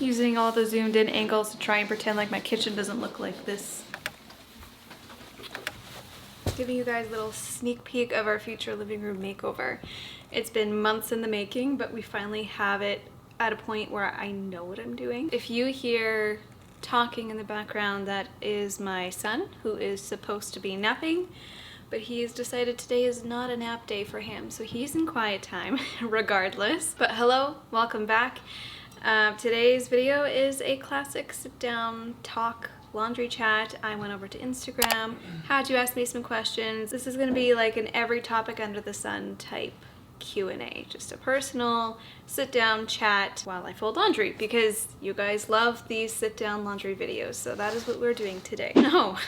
using all the zoomed in angles to try and pretend like my kitchen doesn't look like this. Giving you guys a little sneak peek of our future living room makeover. It's been months in the making, but we finally have it at a point where I know what I'm doing. If you hear talking in the background, that is my son, who is supposed to be napping, but he's decided today is not a nap day for him, so he's in quiet time regardless. But hello, welcome back. Today's video is a classic sit down talk laundry chat. I went over to Instagram, had you ask me some questions. This is gonna be like an every topic under the sun type Q&A, just a personal sit down chat while I fold laundry, because you guys love these sit down laundry videos, so that is what we're doing today. No,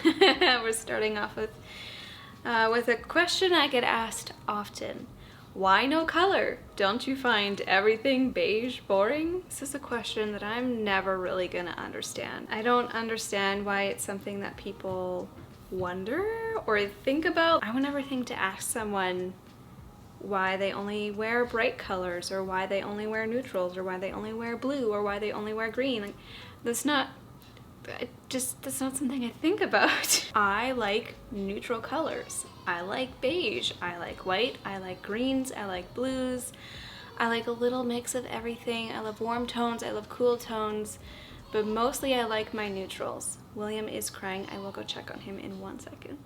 we're starting off with a question I get asked often. Why no color? Don't you find everything beige boring? This is a question that I'm never really gonna understand. I don't understand why it's something that people wonder or think about. I would never think to ask someone why they only wear bright colors, or why they only wear neutrals, or why they only wear blue, or why they only wear green. Like, that's not something I think about. I like neutral colors. I like beige, I like white, I like greens, I like blues. I like a little mix of everything. I love warm tones, I love cool tones, but mostly I like my neutrals. William is crying. I will go check on him in 1 second.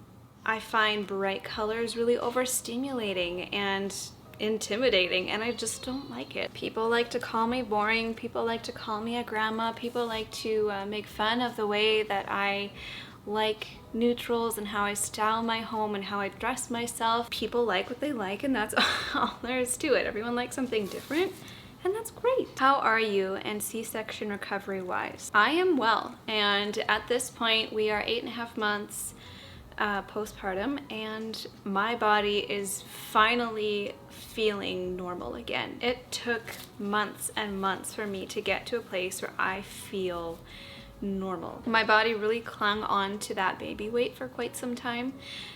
I find bright colors really overstimulating and intimidating, and I just don't like it. People like to call me boring, people like to call me a grandma, people like to make fun of the way that I like neutrals and how I style my home and how I dress myself. People like what they like, and that's all there is to it. Everyone likes something different, and that's great. How are you and C-section recovery wise? I am well, and at this point we are 8.5 months postpartum, and my body is finally feeling normal again. It took months and months for me to get to a place where I feel normal. My body really clung on to that baby weight for quite some time.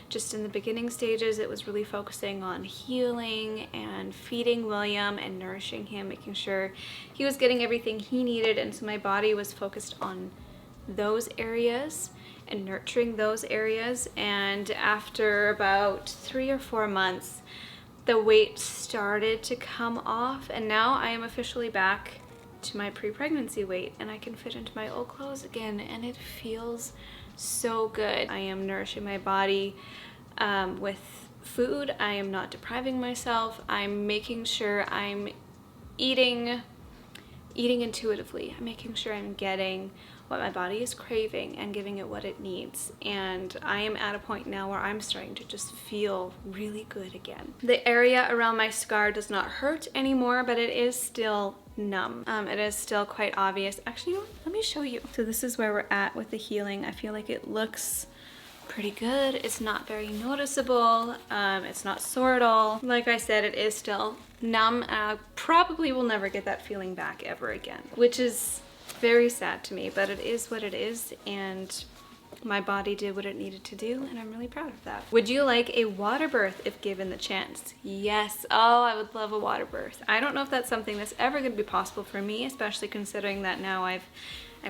Just in the beginning stages, it was really focusing on healing and feeding William and nourishing him, making sure he was getting everything he needed, and so my body was focused on those areas and nurturing those areas. And after about 3 or 4 months, the weight started to come off, and now I am officially back to my pre-pregnancy weight, and I can fit into my old clothes again, and it feels so good. I am nourishing my body with food. I am not depriving myself. I'm making sure I'm eating intuitively. I'm making sure I'm getting what my body is craving and giving it what it needs. And I am at a point now where I'm starting to just feel really good again. The area around my scar does not hurt anymore, but it is still numb. It is still quite obvious. Actually, you know what? Let me show you. So this is where we're at with the healing. I feel like it looks pretty good. It's not very noticeable. It's not sore at all. Like I said, it is still numb. I probably will never get that feeling back ever again, which is very sad to me, but it is what it is, and my body did what it needed to do, and I'm really proud of that. Would you like a water birth if given the chance? Yes. Oh, I would love a water birth. I don't know if that's something that's ever going to be possible for me, especially considering that now I've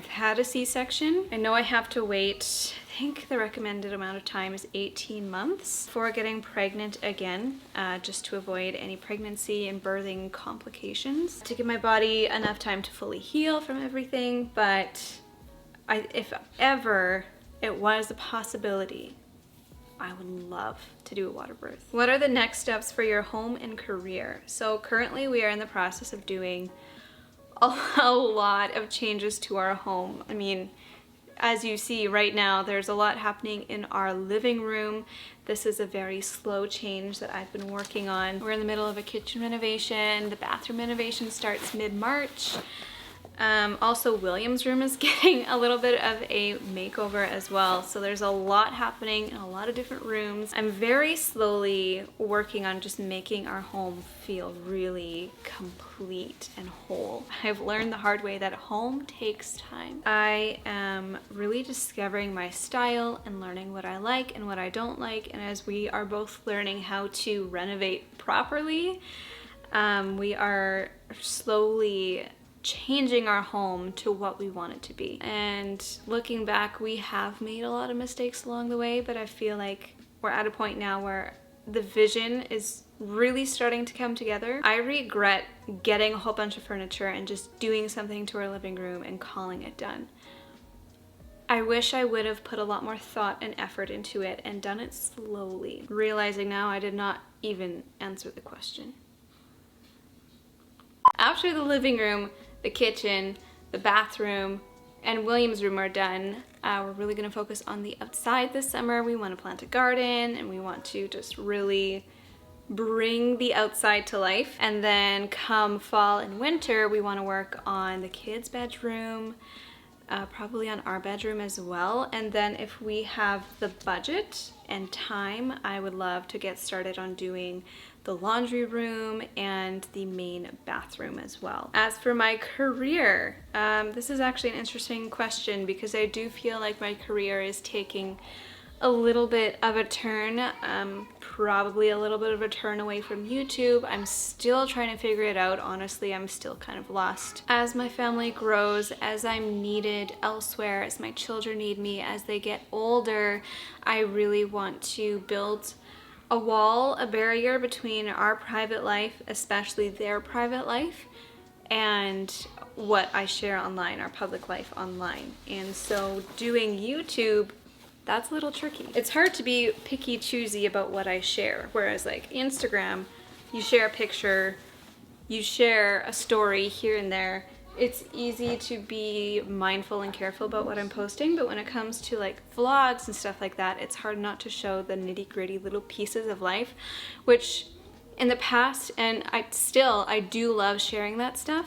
had a C-section. I know I have to wait, I think the recommended amount of time is 18 months for getting pregnant again, just to avoid any pregnancy and birthing complications, to give my body enough time to fully heal from everything. But if ever it was a possibility, I would love to do a water birth. What are the next steps for your home and career? So currently we are in the process of doing a lot of changes to our home. I mean, as you see right now, there's a lot happening in our living room. This is a very slow change that I've been working on. We're in the middle of a kitchen renovation. The bathroom renovation starts mid-March. Also, William's room is getting a little bit of a makeover as well. So there's a lot happening in a lot of different rooms. I'm very slowly working on just making our home feel really complete and whole. I've learned the hard way that home takes time. I am really discovering my style and learning what I like and what I don't like. And as we are both learning how to renovate properly, we are slowly changing our home to what we want it to be. And looking back, we have made a lot of mistakes along the way, but I feel like we're at a point now where the vision is really starting to come together. I regret getting a whole bunch of furniture and just doing something to our living room and calling it done. I wish I would have put a lot more thought and effort into it and done it slowly. Realizing now I did not even answer the question. After the living room, the kitchen, the bathroom, and William's room are done, we're really gonna focus on the outside this summer. We wanna plant a garden and we want to just really bring the outside to life. And then come fall and winter, we wanna work on the kids' bedroom, probably on our bedroom as well. And then if we have the budget and time, I would love to get started on doing the laundry room and the main bathroom as well. As for my career, this is actually an interesting question because I do feel like my career is taking a little bit of a turn, probably a little bit of a turn away from YouTube. I'm still trying to figure it out. Honestly, I'm still kind of lost. As my family grows, as I'm needed elsewhere, as my children need me, as they get older, I really want to build a wall, a barrier between our private life, especially their private life, and what I share online, our public life online. And so doing YouTube, that's a little tricky. It's hard to be picky choosy about what I share. Whereas like Instagram, you share a picture, you share a story here and there. It's easy to be mindful and careful about what I'm posting, but when it comes to like vlogs and stuff like that, it's hard not to show the nitty-gritty little pieces of life, which in the past, and I do love sharing that stuff.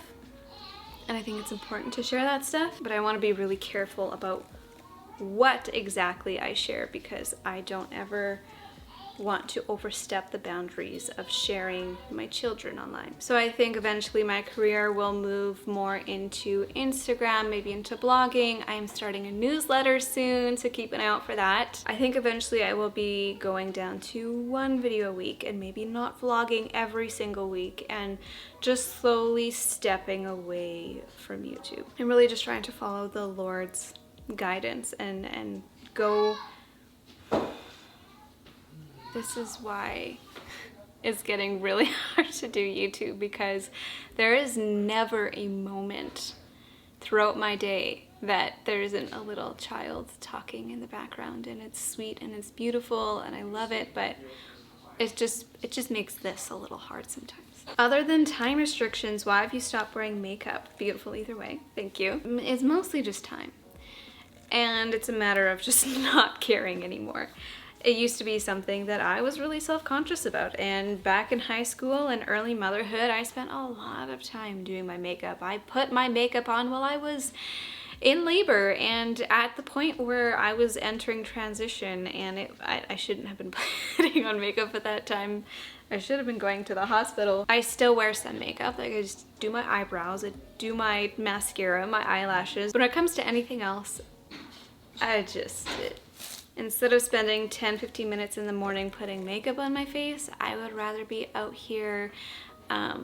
And I think it's important to share that stuff, but I want to be really careful about what exactly I share because I don't ever want to overstep the boundaries of sharing my children online. So I think eventually my career will move more into Instagram, maybe into blogging. I'm starting a newsletter soon, so keep an eye out for that. I think eventually I will be going down to 1 video a week and maybe not vlogging every single week and just slowly stepping away from YouTube. I'm really just trying to follow the Lord's guidance and go. This is why it's getting really hard to do YouTube because there is never a moment throughout my day that there isn't a little child talking in the background, and it's sweet and it's beautiful and I love it, but it just makes this a little hard sometimes. Other than time restrictions, why have you stopped wearing makeup? Beautiful either way, thank you. It's mostly just time. And it's a matter of just not caring anymore. It used to be something that I was really self-conscious about, and back in high school and early motherhood, I spent a lot of time doing my makeup. I put my makeup on while I was in labor and at the point where I was entering transition, and I shouldn't have been putting on makeup at that time. I should have been going to the hospital. I still wear some makeup, like I just do my eyebrows, I do my mascara, my eyelashes. When it comes to anything else, instead of spending 10-15 minutes in the morning putting makeup on my face, I would rather be out here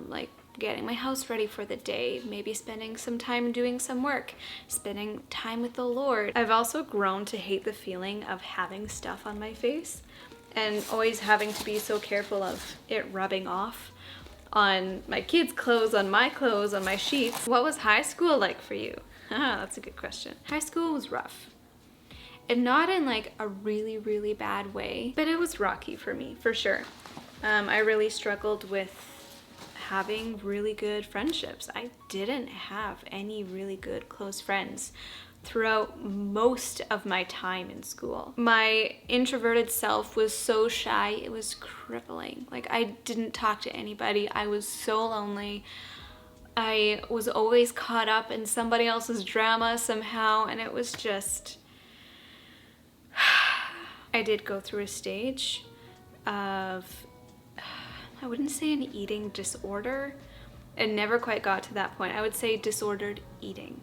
like getting my house ready for the day, maybe spending some time doing some work, spending time with the Lord. I've also grown to hate the feeling of having stuff on my face and always having to be so careful of it rubbing off on my kids' clothes, on my clothes, on my sheets. What was high school like for you? That's a good question. High school was rough. And not in like a really, really bad way, but it was rocky for me, for sure. I really struggled with having really good friendships. I didn't have any really good close friends throughout most of my time in school. My introverted self was so shy, it was crippling. Like I didn't talk to anybody. I was so lonely. I was always caught up in somebody else's drama somehow, and it was just... I did go through a stage of, I wouldn't say an eating disorder. It never quite got to that point. I would say disordered eating.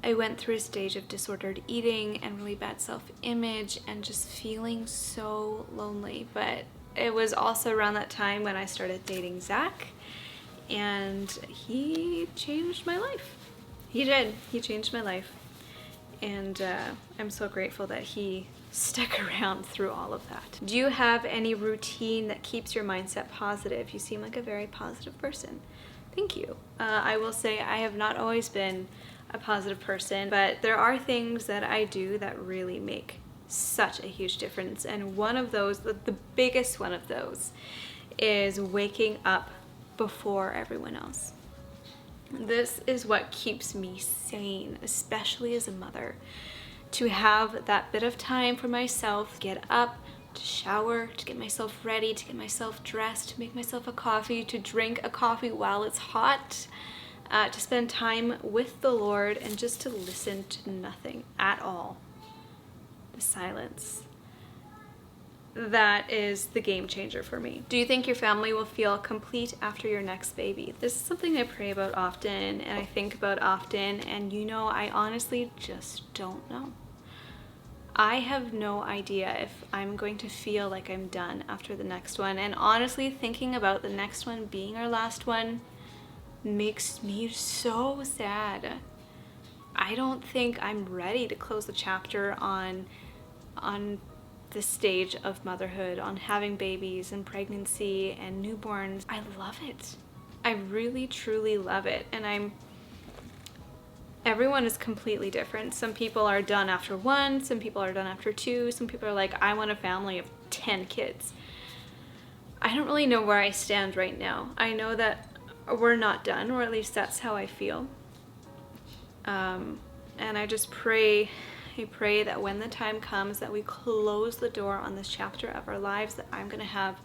I went through a stage of disordered eating and really bad self-image and just feeling so lonely. But it was also around that time when I started dating Zach. and he changed my life. He did. He changed my life. And I'm so grateful that he stuck around through all of that. Do you have any routine that keeps your mindset positive? You seem like a very positive person. Thank you. I will say I have not always been a positive person, but there are things that I do that really make such a huge difference. And one of those, the biggest one of those, is waking up before everyone else. This is what keeps me sane, especially as a mother. To have that bit of time for myself, get up, to shower, to get myself ready, to get myself dressed, to make myself a coffee, to drink a coffee while it's hot, to spend time with the Lord and just to listen to nothing at all. The silence. That is the game changer for me. Do you think your family will feel complete after your next baby? This is something I pray about often and I think about often, and I honestly just don't know. I have no idea if I'm going to feel like I'm done after the next one, and honestly thinking about the next one being our last one makes me so sad. I don't think I'm ready to close the chapter on this stage of motherhood, on having babies and pregnancy and newborns. I love it. I really truly love it. And everyone is completely different. Some people are done after 1, some people are done after 2, some people are like, I want a family of 10 kids. I don't really know where I stand right now. I know that we're not done, or at least that's how I feel. And I just pray that when the time comes that we close the door on this chapter of our lives, that I'm going to have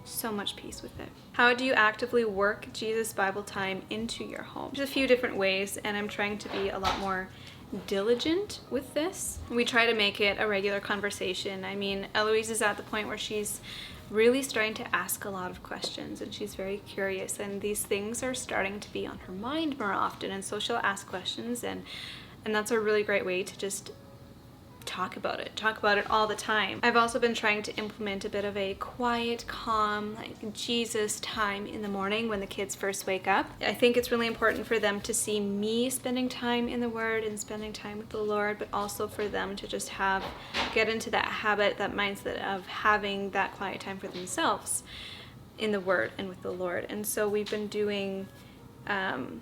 so much peace with it. How do you actively work Jesus Bible time into your home? There's a few different ways, and I'm trying to be a lot more diligent with this. We try to make it a regular conversation. I mean, Eloise is at the point where she's really starting to ask a lot of questions, and she's very curious, and these things are starting to be on her mind more often, and so she'll ask questions, and that's a really great way to just talk about it all the time. I've also been trying to implement a bit of a quiet, calm, like Jesus time in the morning when the kids first wake up. I think it's really important for them to see me spending time in the Word and spending time with the Lord, but also for them to just get into that habit, that mindset of having that quiet time for themselves in the Word and with the Lord. And so we've been doing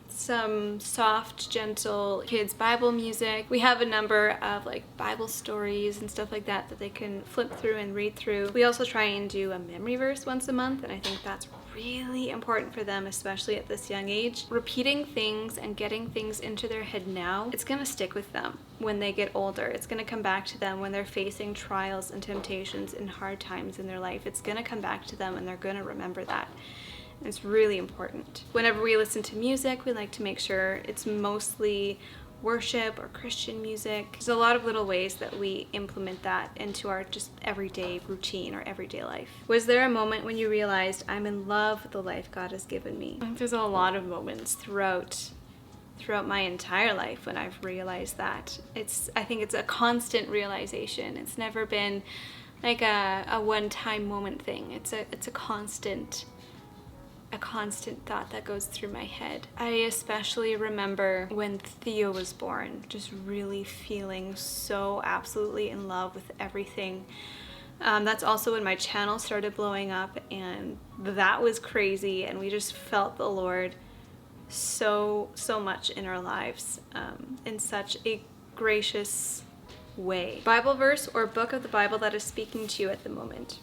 some soft, gentle kids Bible music. We have a number of like Bible stories and stuff like that they can flip through and read through. We also try and do a memory verse once a month, and I think that's really important for them, especially at this young age. Repeating things and getting things into their head now, it's gonna stick with them when they get older. It's gonna come back to them when they're facing trials and temptations and hard times in their life. It's gonna come back to them and they're gonna remember that. It's really important. Whenever we listen to music, we like to make sure it's mostly worship or Christian music. There's a lot of little ways that we implement that into our just everyday routine or everyday life. Was there a moment when you realized, I'm in love with the life God has given me? There's a lot of moments throughout my entire life when I've realized that. I think it's a constant realization. It's never been like a one-time moment thing. It's a constant thought that goes through my head. I especially remember when Theo was born, just really feeling so absolutely in love with everything. That's also when my channel started blowing up, and that was crazy, and we just felt the Lord so much in our lives in such a gracious way. Bible verse or book of the Bible that is speaking to you at the moment?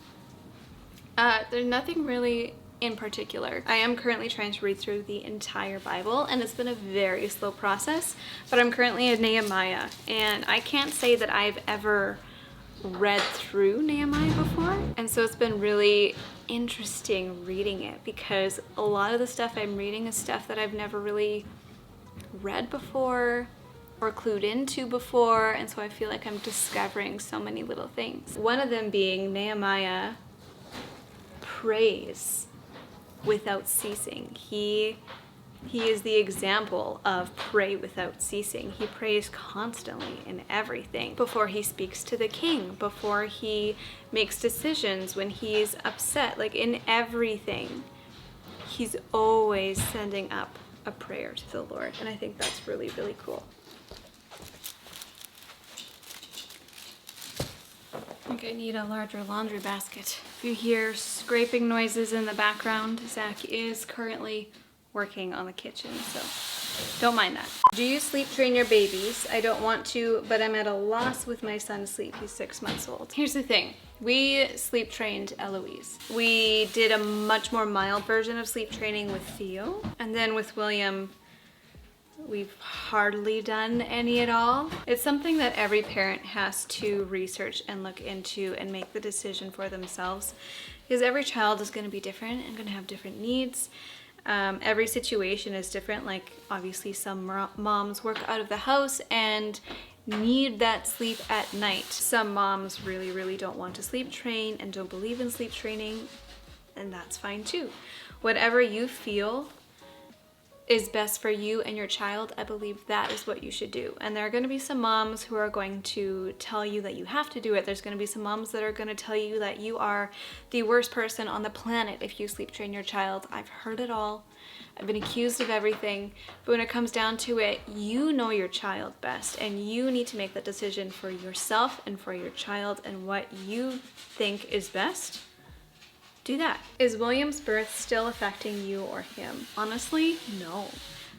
There's nothing really in particular. I am currently trying to read through the entire Bible, and it's been a very slow process, but I'm currently in Nehemiah, and I can't say that I've ever read through Nehemiah before, and so it's been really interesting reading it, because a lot of the stuff I'm reading is stuff that I've never really read before or clued into before, and so I feel like I'm discovering so many little things. One of them being Nehemiah prays without ceasing. He is the example of pray without ceasing. He prays constantly in everything. Before he speaks to the king, before he makes decisions, when he's upset, like in everything, he's always sending up a prayer to the Lord, and I think that's really, really cool. I think I need a larger laundry basket. If you hear scraping noises in the background, Zach is currently working on the kitchen, so don't mind that. Do you sleep train your babies? I don't want to, but I'm at a loss with my son's sleep. He's 6 months old. Here's the thing. We sleep trained Eloise. We did a much more mild version of sleep training with Theo, and then with William, we've hardly done any at all. It's something that every parent has to research and look into and make the decision for themselves, because every child is going to be different and going to have different needs. Every situation is different. Like, obviously some moms work out of the house and need that sleep at night. Some moms really don't want to sleep train and don't believe in sleep training, and that's fine too. Whatever you feel is best for you and your child, I believe that is what you should do. And there are going to be some moms who are going to tell you that you have to do it. There's going to be some moms that are going to tell you that you are the worst person on the planet if you sleep train your child. I've heard it all. I've been accused of everything. But when it comes down to it, you know your child best, and you need to make that decision for yourself and for your child, and what you think is best. Do that. Is William's birth still affecting you or him? Honestly, no.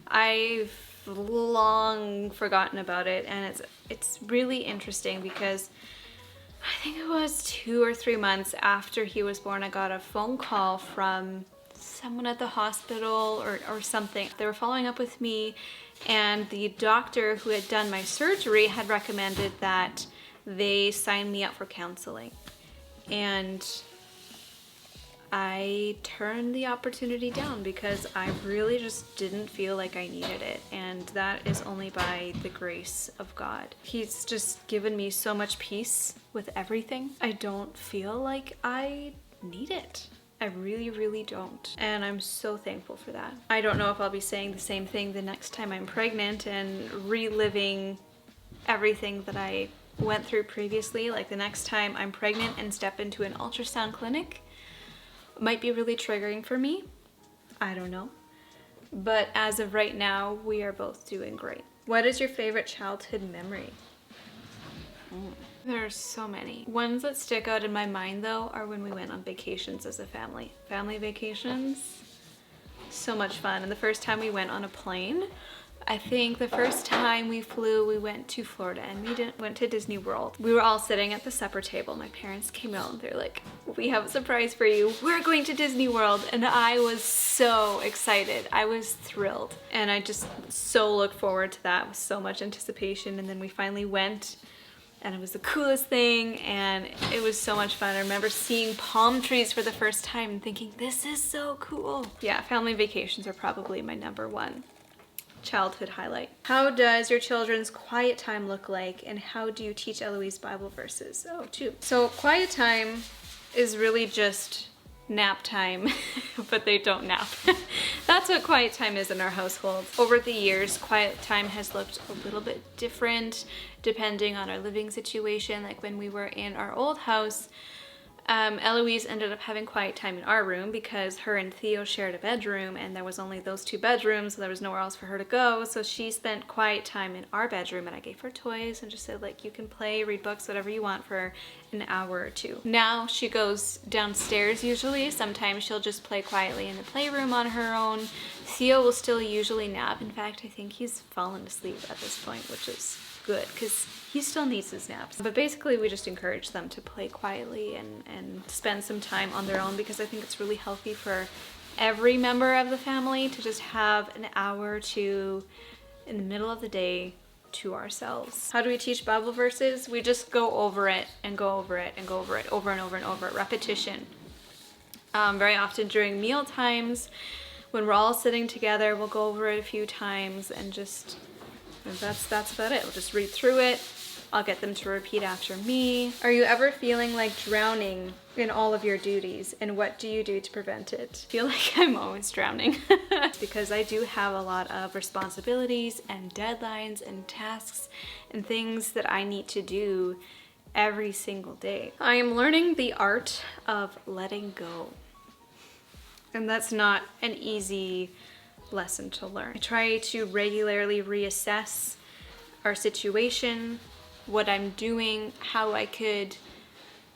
I've long forgotten about it, and it's really interesting because I think it was 2 or 3 months after he was born, I got a phone call from someone at the hospital or something. They were following up with me, and the doctor who had done my surgery had recommended that they sign me up for counseling. And I turned the opportunity down because I really just didn't feel like I needed it, and that is only by the grace of God. He's just given me so much peace with everything. I don't feel like I need it. I really don't, and I'm so thankful for that. I don't know if I'll be saying the same thing the next time I'm pregnant and reliving everything that I went through previously. Like, the next time I'm pregnant and step into an ultrasound clinic might be really triggering for me. I don't know. But as of right now, we are both doing great. What is your favorite childhood memory? There are so many. Ones that stick out in my mind though are when we went on vacations as a family. Family vacations, so much fun. And the first time we went on a plane, I think the first time we flew, we went to Florida and we went to Disney World. We were all sitting at the supper table. My parents came out and they're like, "We have a surprise for you. We're going to Disney World." And I was so excited. I was thrilled. And I just so looked forward to that with so much anticipation. And then we finally went, and it was the coolest thing, and it was so much fun. I remember seeing palm trees for the first time and thinking, this is so cool. Yeah, family vacations are probably my #1 childhood highlight. How does your children's quiet time look like, and how do you teach Eloise Bible verses? Oh, too. So quiet time is really just nap time, but they don't nap. That's what quiet time is in our household. Over the years, quiet time has looked a little bit different depending on our living situation. Like when we were in our old house, Eloise ended up having quiet time in our room because her and Theo shared a bedroom, and there was only those 2 bedrooms, so there was nowhere else for her to go. So she spent quiet time in our bedroom, and I gave her toys and just said, like, you can play, read books, whatever you want for an hour or 2. Now she goes downstairs usually. Sometimes she'll just play quietly in the playroom on her own. Theo will still usually nap. In fact, I think he's fallen asleep at this point, which is good because he still needs his naps. But basically we just encourage them to play quietly and spend some time on their own, because I think it's really healthy for every member of the family to just have an hour or 2 in the middle of the day to ourselves. How do we teach Bible verses? We just go over it and go over it and go over it over and over and over. Repetition. Very often during meal times, when we're all sitting together, we'll go over it a few times, and just that's about it. We'll just read through it. I'll get them to repeat after me. Are you ever feeling like drowning in all of your duties, and what do you do to prevent it? I feel like I'm always drowning because I do have a lot of responsibilities and deadlines and tasks and things that I need to do every single day. I am learning the art of letting go. And that's not an easy lesson to learn. I try to regularly reassess our situation, what I'm doing, how I could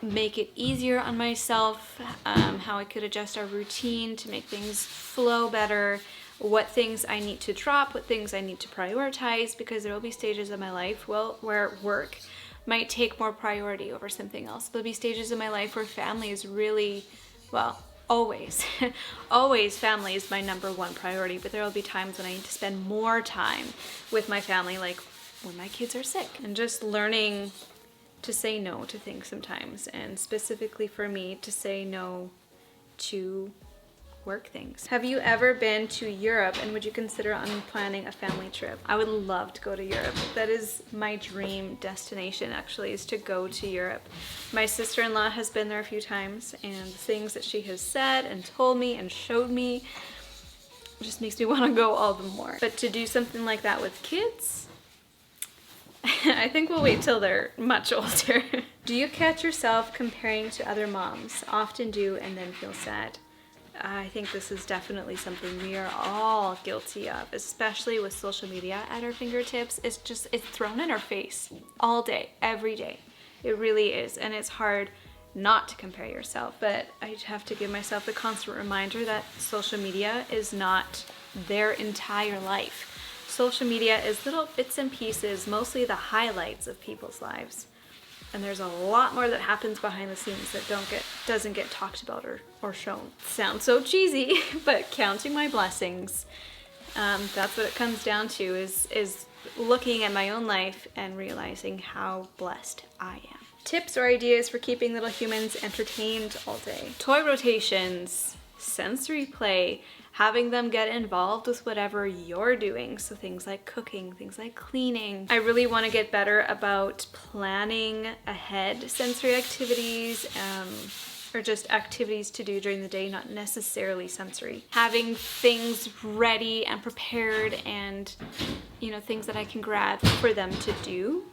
make it easier on myself, how I could adjust our routine to make things flow better, what things I need to drop, what things I need to prioritize, because there will be stages of my life, well, where work might take more priority over something else. There'll be stages in my life where family is really, well, always, always family is my number one priority, but there will be times when I need to spend more time with my family, like when my kids are sick, and just learning to say no to things sometimes, and specifically for me to say no to work things. Have you ever been to Europe, and would you consider planning a family trip? I would love to go to Europe. That is my dream destination, actually, is to go to Europe. My sister-in-law has been there a few times, and the things that she has said and told me and showed me just makes me want to go all the more. But to do something like that with kids, I think we'll wait till they're much older. Do you catch yourself comparing to other moms? Often do, and then feel sad. I think this is definitely something we are all guilty of, especially with social media at our fingertips. It's thrown in our face all day, every day. It really is, and it's hard not to compare yourself, but I have to give myself the constant reminder that social media is not their entire life. Social media is little bits and pieces, mostly the highlights of people's lives. And there's a lot more that happens behind the scenes that doesn't get talked about or shown. Sounds so cheesy, but counting my blessings, that's what it comes down to, is looking at my own life and realizing how blessed I am. Tips or ideas for keeping little humans entertained all day. Toy rotations, sensory play, having them get involved with whatever you're doing. So things like cooking, things like cleaning. I really want to get better about planning ahead sensory activities, or just activities to do during the day, not necessarily sensory. Having things ready and prepared, and things that I can grab for them to do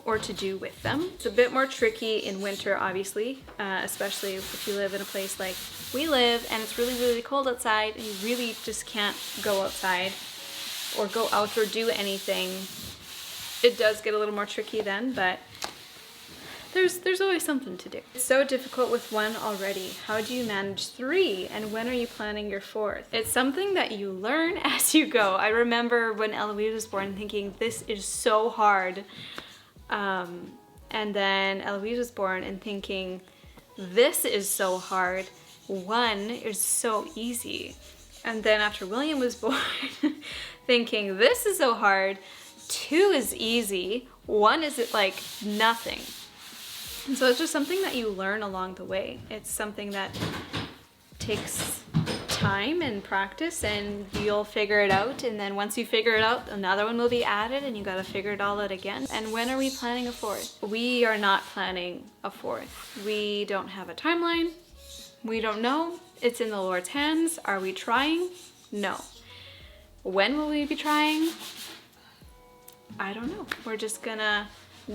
or to do with them. It's a bit more tricky in winter, obviously, especially if you live in a place like we live and it's really, really cold outside and you really just can't go outside or go out or do anything. It does get a little more tricky then, but there's always something to do. It's so difficult with one already. How do you manage 3? And when are you planning your 4th? It's something that you learn as you go. I remember when Eloise was born thinking, this is so hard. And then Eloise was born and thinking, this is so hard. 1 is so easy. And then after William was born, thinking, this is so hard. 2 is easy. 1 is like nothing. And so it's just something that you learn along the way. It's something that takes time and practice, and you'll figure it out. And then once you figure it out, another one will be added, and you got to figure it all out again. And when are we planning a 4th? We are not planning a 4th. We don't have a timeline. We don't know. It's in the Lord's hands. Are we trying? No. When will we be trying? I don't know. We're just gonna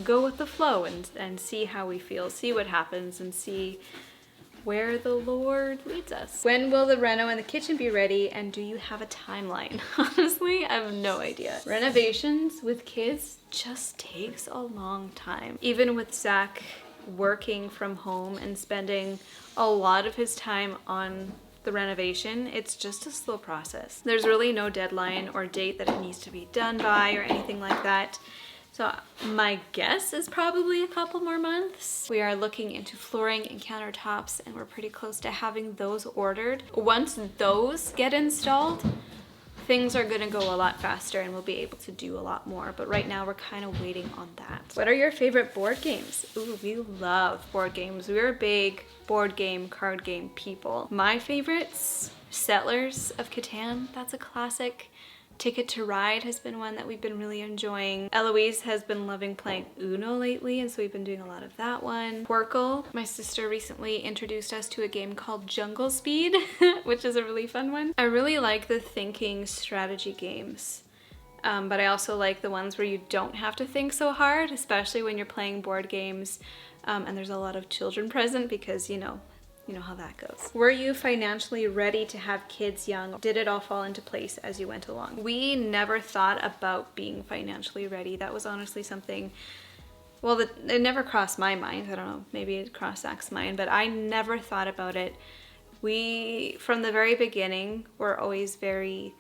go with the flow and see how we feel, see what happens, and see where the Lord leads us. When will the reno in the kitchen be ready, and do you have a timeline? Honestly, I have no idea. Renovations with kids just takes a long time. Even with Zach working from home and spending a lot of his time on the renovation, it's just a slow process. There's really no deadline or date that it needs to be done by or anything like that. So my guess is probably a couple more months. We are looking into flooring and countertops, and we're pretty close to having those ordered. Once those get installed, things are gonna go a lot faster and we'll be able to do a lot more. But right now we're kind of waiting on that. What are your favorite board games? Ooh, we love board games. We're big board game, card game people. My favorites, Settlers of Catan, that's a classic. Ticket to Ride has been one that we've been really enjoying. Eloise has been loving playing Uno lately, and so we've been doing a lot of that one. Quirkle, my sister recently introduced us to a game called Jungle Speed, which is a really fun one. I really like the thinking strategy games, but I also like the ones where you don't have to think so hard, especially when you're playing board games and there's a lot of children present, because you you know how that goes. Were you financially ready to have kids young? Did it all fall into place as you went along? We never thought about being financially ready. That was honestly something, well, it never crossed my mind. I don't know, maybe it crossed Zach's mind, but I never thought about it. We, from the very beginning, were always very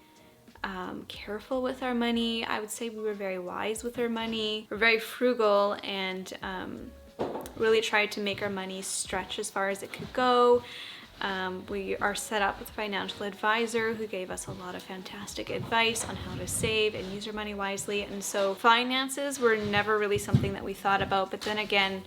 careful with our money. I would say we were very wise with our money. We're very frugal and really tried to make our money stretch as far as it could go. We are set up with a financial advisor who gave us a lot of fantastic advice on how to save and use our money wisely. And so finances were never really something that we thought about. But then again,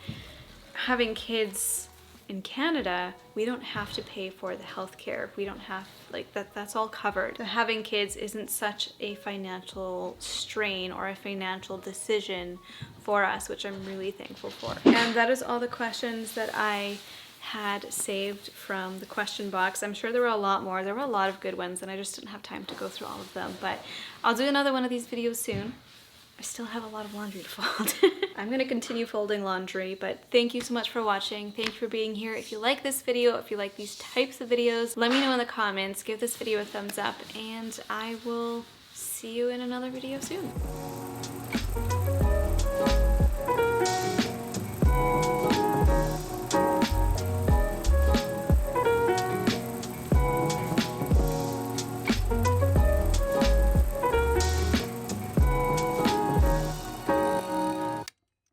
having kids in Canada, we don't have to pay for the healthcare. We don't have, like, that's all covered. So having kids isn't such a financial strain or a financial decision for us, which I'm really thankful for. And that is all the questions that I had saved from the question box. I'm sure there were a lot more. There were a lot of good ones and I just didn't have time to go through all of them, but I'll do another one of these videos soon. I still have a lot of laundry to fold. I'm gonna continue folding laundry, but thank you so much for watching. Thank you for being here. If you like this video, if you like these types of videos, let me know in the comments. Give this video a thumbs up and I will see you in another video soon.